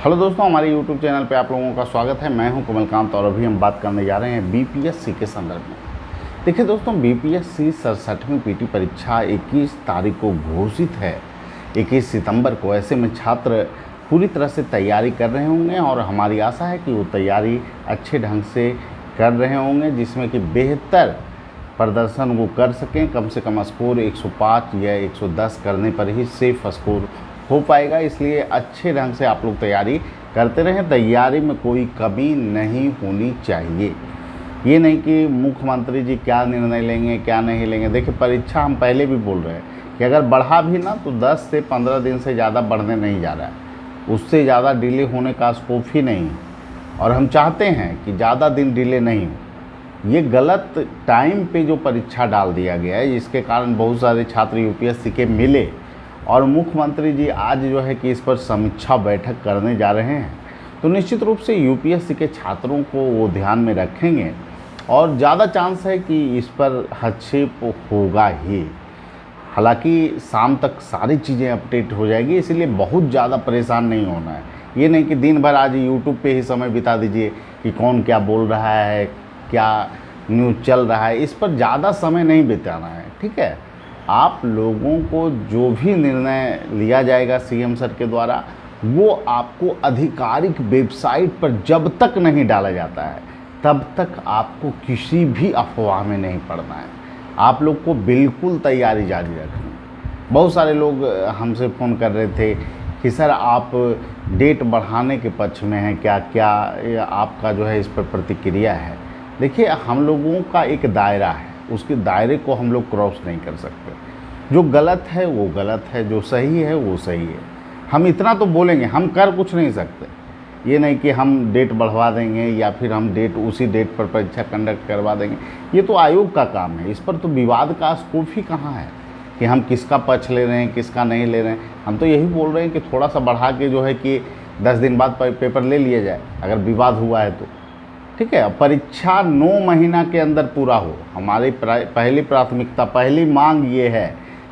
Hello दोस्तों, हमारे YouTube channel पे आप लोगों का स्वागत है। मैं हूं कमलकांत और अभी हम बात करने जा रहे हैं बीपीएससी के संदर्भ में। देखिए दोस्तों, बीपीएससी 67वीं पीटी परीक्षा 21 तारीख को घोषित है, 21 सितंबर को। ऐसे में छात्र पूरी तरह से तैयारी कर रहे होंगे और हमारी आशा है कि वो तैयारी अच्छे ढंग से कर रहे होंगे, जिसमें कि बेहतर प्रदर्शन वो कर सकें। कम से कम स्कोर 105 या 110 करने पर ही सेफ स्कोर हो पाएगा। इसलिए अच्छे ढंग से आप लोग तैयारी करते रहें। तैयारी में कोई कमी नहीं होनी चाहिए। ये नहीं कि मुख्यमंत्री जी क्या निर्णय लेंगे क्या नहीं लेंगे। देखिए, परीक्षा हम पहले भी बोल रहे हैं कि अगर बढ़ा भी ना तो 10 से 15 दिन से ज़्यादा बढ़ने नहीं जा रहा है। उससे ज़्यादा डिले होने का स्कोप ही नहीं है और हम चाहते हैं कि ज़्यादा दिन डिले नहीं हो। ये गलत टाइम पे जो परीक्षा डाल दिया गया है, जिसके कारण बहुत सारे छात्र यूपीएससी के मिले और मुख्यमंत्री जी आज जो है कि इस पर समीक्षा बैठक करने जा रहे हैं। तो निश्चित रूप से यूपीएससी के छात्रों को वो ध्यान में रखेंगे और ज़्यादा चांस है कि इस पर हस्तक्षेप होगा ही। हालांकि शाम तक सारी चीज़ें अपडेट हो जाएगी, इसीलिए बहुत ज़्यादा परेशान नहीं होना है। ये नहीं कि दिन भर आज यूट्यूब पे ही समय बिता दीजिए कि कौन क्या बोल रहा है, क्या न्यूज़ चल रहा है, इस पर ज़्यादा समय नहीं बिताना है। ठीक है, आप लोगों को जो भी निर्णय लिया जाएगा सीएम सर के द्वारा, वो आपको आधिकारिक वेबसाइट पर जब तक नहीं डाला जाता है तब तक आपको किसी भी अफवाह में नहीं पड़ना है। आप लोग को बिल्कुल तैयारी जारी रखनी। बहुत सारे लोग हमसे फ़ोन कर रहे थे कि सर आप डेट बढ़ाने के पक्ष में हैं क्या, आपका जो है इस पर प्रतिक्रिया है। देखिए, हम लोगों का एक दायरा है, उसके दायरे को हम लोग क्रॉस नहीं कर सकते। जो गलत है वो गलत है, जो सही है वो सही है। हम इतना तो बोलेंगे, हम कर कुछ नहीं सकते। ये नहीं कि हम डेट बढ़वा देंगे या फिर हम उसी डेट पर परीक्षा कंडक्ट करवा देंगे। ये तो आयोग का काम है, इस पर तो विवाद का स्कोप ही कहाँ है कि हम किसका पक्ष ले रहे हैं किसका नहीं ले रहे हैं। हम तो यही बोल रहे हैं कि थोड़ा सा बढ़ा के जो है कि 10 दिन बाद पेपर ले लिया जाए अगर विवाद हुआ है तो। ठीक है, परीक्षा 9 महीना के अंदर पूरा हो। हमारी पहली प्राथमिकता, पहली मांग ये है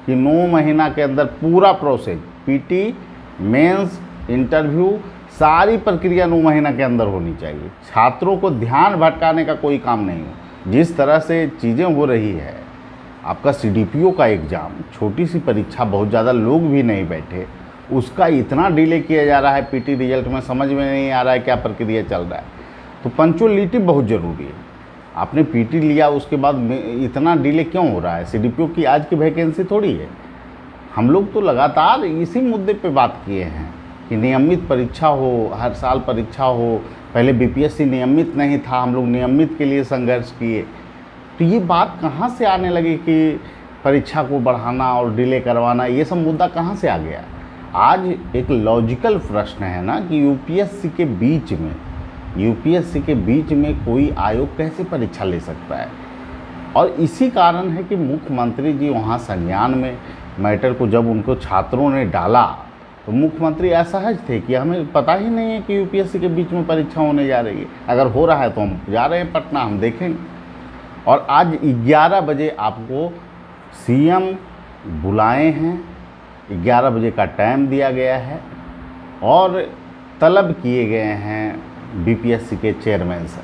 कि 9 महीना के अंदर पूरा प्रोसेस, पीटी, मेंस, इंटरव्यू, सारी प्रक्रिया 9 महीना के अंदर होनी चाहिए। छात्रों को ध्यान भटकाने का कोई काम नहीं हो। जिस तरह से चीज़ें हो रही है, आपका सीडीपीओ का एग्ज़ाम, छोटी सी परीक्षा, बहुत ज़्यादा लोग भी नहीं बैठे, उसका इतना डिले किया जा रहा है। पीटी रिजल्ट में समझ में नहीं आ रहा है क्या प्रक्रिया चल रहा है। तो पंक्चुअलिटी बहुत ज़रूरी है। आपने पीटी लिया, उसके बाद इतना डिले क्यों हो रहा है? सीडीपीओ की आज की वैकेंसी थोड़ी है। हम लोग तो लगातार इसी मुद्दे पे बात किए हैं कि नियमित परीक्षा हो, हर साल परीक्षा हो। पहले बीपीएससी नियमित नहीं था, हम लोग नियमित के लिए संघर्ष किए। तो ये बात कहाँ से आने लगी कि परीक्षा को बढ़ाना और डिले करवाना, ये सब मुद्दा कहाँ से आ गया? आज एक लॉजिकल प्रश्न है ना कि यूपीएससी के बीच में कोई आयोग कैसे परीक्षा ले सकता है। और इसी कारण है कि मुख्यमंत्री जी वहाँ संज्ञान में मैटर को जब उनको छात्रों ने डाला तो मुख्यमंत्री असहज थे कि हमें पता ही नहीं है कि यूपीएससी के बीच में परीक्षा होने जा रही है। अगर हो रहा है तो हम जा रहे हैं पटना, हम देखेंगे। और आज 11 बजे आपको सीएम बुलाए हैं, 11 बजे का टाइम दिया गया है और तलब किए गए हैं बीपीएससी के चेयरमैन से।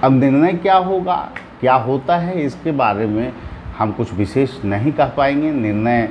अब निर्णय क्या होगा, क्या होता है, इसके बारे में हम कुछ विशेष नहीं कह पाएंगे। निर्णय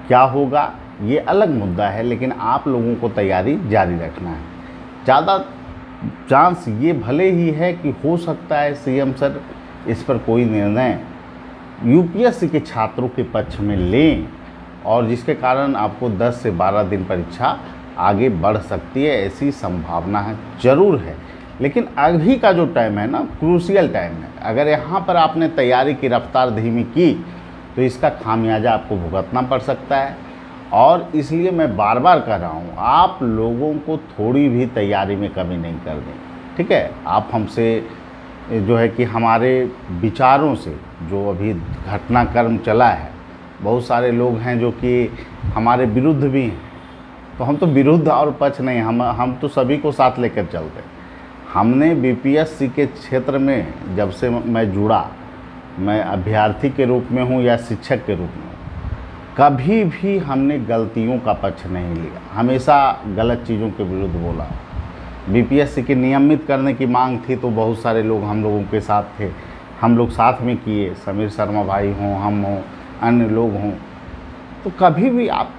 क्या होगा ये अलग मुद्दा है, लेकिन आप लोगों को तैयारी जारी रखना है। ज़्यादा चांस ये भले ही है कि हो सकता है सीएम सर इस पर कोई निर्णय यूपीएससी के छात्रों के पक्ष में लें और जिसके कारण आपको 10 से 12 दिन परीक्षा आगे बढ़ सकती है, ऐसी संभावना है, ज़रूर है। लेकिन अभी का जो टाइम है ना, क्रूशियल टाइम है। अगर यहाँ पर आपने तैयारी की रफ्तार धीमी की तो इसका खामियाजा आपको भुगतना पड़ सकता है। और इसलिए मैं बार बार कह रहा हूँ, आप लोगों को थोड़ी भी तैयारी में कमी नहीं करनी। ठीक है, आप हमसे जो है कि हमारे विचारों से, जो अभी घटनाक्रम चला है, बहुत सारे लोग हैं जो कि हमारे विरुद्ध भी हैं। तो हम तो विरुद्ध और पक्ष नहीं, हम तो सभी को साथ लेकर चलते हैं। हमने बीपीएससी के क्षेत्र में जब से मैं जुड़ा, मैं अभ्यर्थी के रूप में हूँ या शिक्षक के रूप में हूँ, कभी भी हमने गलतियों का पक्ष नहीं लिया, हमेशा गलत चीज़ों के विरुद्ध बोला। बीपीएससी की नियमित करने की मांग थी तो बहुत सारे लोग हम लोगों के साथ थे, हम लोग साथ में किए, समीर शर्मा भाई हों, हम हों, अन्य लोग हों। तो कभी भी आप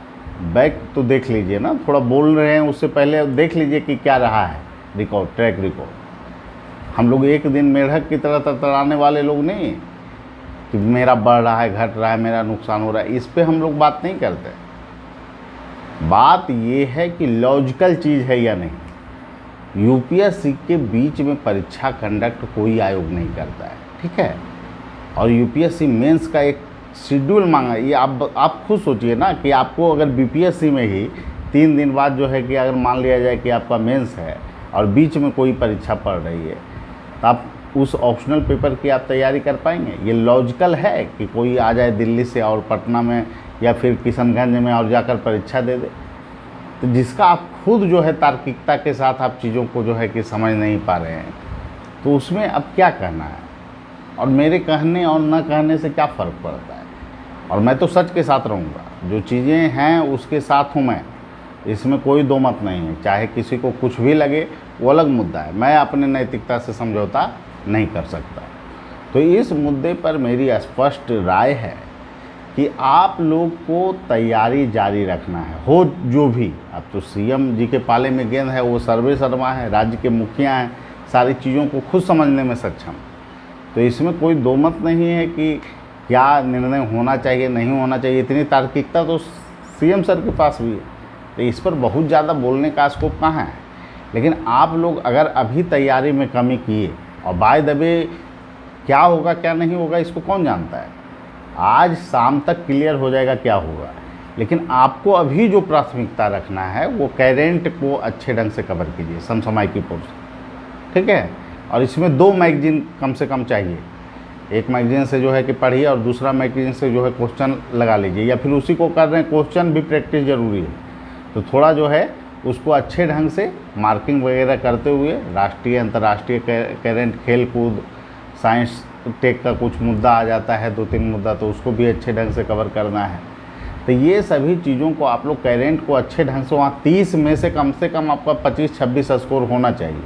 बैक तो देख लीजिए ना, थोड़ा बोल रहे हैं उससे पहले देख लीजिए कि क्या रहा है रिकॉर्ड, ट्रैक रिकॉर्ड। हम लोग एक दिन मेढक की तरह तड़तड़ाने वाले लोग नहीं कि मेरा बढ़ रहा है, घट रहा है, मेरा नुकसान हो रहा है, इस पे हम लोग बात नहीं करते। बात ये है कि लॉजिकल चीज़ है या नहीं। यूपीएससी के बीच में परीक्षा कंडक्ट कोई आयोग नहीं करता है, ठीक है। और यूपीएससी मेंस का एक शेड्यूल मांगा, ये आप खुद सोचिए ना कि आपको अगर बीपीएससी में ही 3 दिन बाद जो है कि अगर मान लिया जाए कि आपका मेंस है और बीच में कोई परीक्षा पड़ रही है, तो आप उस ऑप्शनल पेपर की आप तैयारी कर पाएंगे? ये लॉजिकल है कि कोई आ जाए दिल्ली से और पटना में या फिर किशनगंज में और जाकर परीक्षा दे दे? तो जिसका आप खुद जो है तार्किकता के साथ आप चीज़ों को जो है कि समझ नहीं पा रहे हैं, तो उसमें अब क्या कहना है? और मेरे कहने और न कहने से क्या फ़र्क पड़ता है? और मैं तो सच के साथ रहूँगा, जो चीज़ें हैं उसके साथ हूँ मैं, इसमें कोई दो मत नहीं है। चाहे किसी को कुछ भी लगे वो अलग मुद्दा है, मैं अपने नैतिकता से समझौता नहीं कर सकता। तो इस मुद्दे पर मेरी स्पष्ट राय है कि आप लोग को तैयारी जारी रखना है, हो जो भी। अब तो सीएम जी के पाले में गेंद है, वो सर्वे शर्मा है, राज्य के मुखिया हैं, सारी चीज़ों को खुद समझने में सक्षम। तो इसमें कोई दो मत नहीं है कि क्या निर्णय होना चाहिए, नहीं होना चाहिए। इतनी तार्किकता तो सीएम सर के पास भी है, तो इस पर बहुत ज़्यादा बोलने का स्कोप कहाँ है। लेकिन आप लोग अगर अभी तैयारी में कमी किए, और बाय द वे क्या होगा क्या नहीं होगा इसको कौन जानता है, आज शाम तक क्लियर हो जाएगा क्या होगा। लेकिन आपको अभी जो प्राथमिकता रखना है वो करेंट को अच्छे ढंग से कवर कीजिए, समसामयिक पोर्शन, ठीक है। और इसमें 2 मैगजीन कम से कम चाहिए, एक मैगजीन से जो है कि पढ़िए और दूसरा मैगजीन से जो है क्वेश्चन लगा लीजिए, या फिर उसी को कर रहे हैं क्वेश्चन भी प्रैक्टिस ज़रूरी है। तो थोड़ा जो है उसको अच्छे ढंग से मार्किंग वगैरह करते हुए राष्ट्रीय अंतर्राष्ट्रीय करेंट, खेल कूद, साइंस टेक का कुछ मुद्दा आ जाता है, 2-3 मुद्दा, तो उसको भी अच्छे ढंग से कवर करना है। तो ये सभी चीज़ों को आप लोग करेंट को अच्छे ढंग से, वहाँ 30 में से कम आपका 25-26 स्कोर होना चाहिए।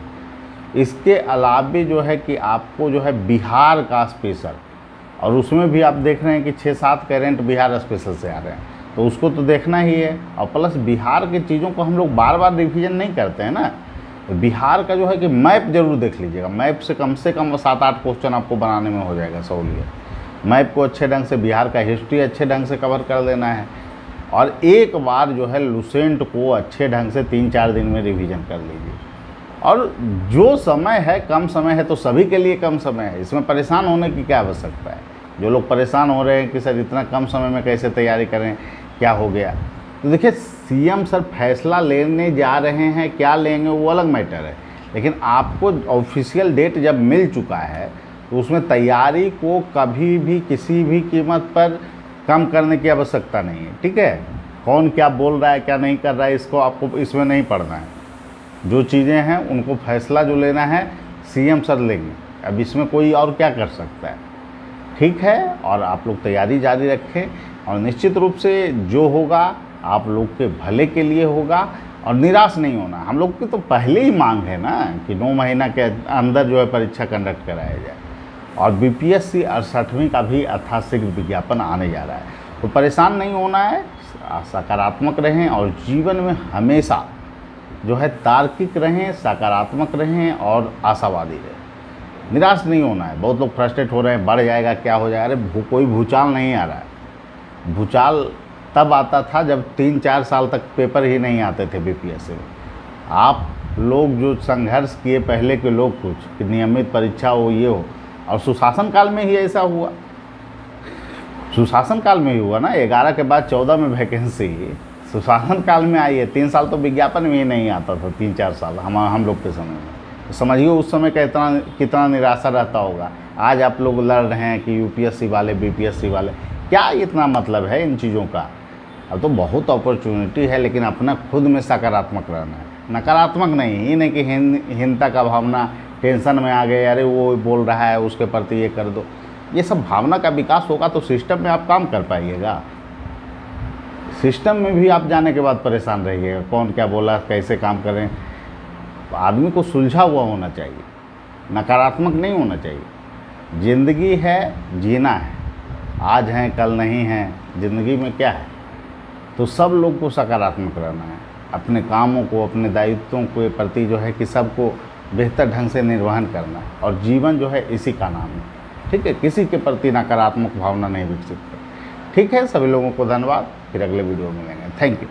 इसके अलावे जो है कि आपको जो है बिहार का स्पेशल, और उसमें भी आप देख रहे हैं कि 6-7 करेंट बिहार स्पेशल से आ रहे हैं, तो उसको तो देखना ही है। और प्लस बिहार की चीज़ों को हम लोग बार बार रिवीजन नहीं करते हैं ना, तो बिहार का जो है कि मैप ज़रूर देख लीजिएगा। मैप से कम 7-8 क्वेश्चन आपको बनाने में हो जाएगा सहूलियत। मैप को अच्छे ढंग से, बिहार का हिस्ट्री अच्छे ढंग से कवर कर लेना है, और एक बार जो है लुसेंट को अच्छे ढंग से 3-4 दिन में रिवीजन कर लीजिए। और जो समय है, कम समय है तो सभी के लिए कम समय है, इसमें परेशान होने की क्या आवश्यकता है। जो लोग परेशान हो रहे हैं कि सर इतना कम समय में कैसे तैयारी करें, क्या हो गया, तो देखिए सीएम सर फैसला लेने जा रहे हैं, क्या लेंगे वो अलग मैटर है। लेकिन आपको ऑफिशियल डेट जब मिल चुका है तो उसमें तैयारी को कभी भी किसी भी कीमत पर कम करने की आवश्यकता नहीं है, ठीक है। कौन क्या बोल रहा है, क्या नहीं कर रहा है, इसको आपको इसमें नहीं पढ़ना है। जो चीज़ें हैं उनको फैसला जो लेना है सीएम सर लेंगे, अब इसमें कोई और क्या कर सकता है, ठीक है। और आप लोग तैयारी जारी रखें, और निश्चित रूप से जो होगा आप लोग के भले के लिए होगा, और निराश नहीं होना। हम लोग की तो पहले ही मांग है ना कि 9 महीना के अंदर जो है परीक्षा कंडक्ट कराया जाए, और बीपीएससी 68वीं का भी यथाशीघ्र विज्ञापन आने जा रहा है। तो परेशान नहीं होना है, सकारात्मक रहें, और जीवन में हमेशा जो है तार्किक रहें, सकारात्मक रहें और आशावादी रहें। निराश नहीं होना है। बहुत लोग फ्रस्ट्रेट हो रहे हैं, बढ़ जाएगा, क्या हो जाएगा। अरे कोई भूचाल नहीं आ रहा है। भूचाल तब आता था जब 3-4 साल तक पेपर ही नहीं आते थे बीपीएससी में। आप लोग जो संघर्ष किए पहले के लोग कुछ कि नियमित परीक्षा हो, ये हो, और सुशासन काल में ही ऐसा हुआ। सुशासन काल में ही हुआ ना, 11 के बाद 14 में वैकेंसी सुशासन काल में आई है। 3 साल तो विज्ञापन में ही नहीं आता था, 3-4 साल हम लोग के समय में। तो समझिए उस समय का कितना निराशा रहता होगा। आज आप लोग लड़ रहे हैं कि यूपीएससी वाले, बीपीएससी वाले, क्या इतना मतलब है इन चीज़ों का। अब तो बहुत अपॉर्चुनिटी है, लेकिन अपना खुद में सकारात्मक रहना है, नकारात्मक नहीं। ये नहीं कि हीनता का भावना, टेंशन में आ गए, अरे वो बोल रहा है उसके प्रति ये कर दो। ये सब भावना का विकास होगा तो सिस्टम में आप काम कर पाइएगा। सिस्टम में भी आप जाने के बाद परेशान रहिएगा, कौन क्या बोला, कैसे काम करें। आदमी को सुलझा हुआ होना चाहिए, नकारात्मक नहीं होना चाहिए। ज़िंदगी है, जीना है, आज हैं कल नहीं हैं, ज़िंदगी में क्या है। तो सब लोग को सकारात्मक रहना है, अपने कामों को, अपने दायित्वों के प्रति जो है कि सबको बेहतर ढंग से निर्वहन करना है, और जीवन जो है इसी का नाम है। ठीक है, किसी के प्रति नकारात्मक भावना नहीं विकसित कर। ठीक है, सभी लोगों को धन्यवाद, फिर अगले वीडियो में मिलेंगे। Thank you.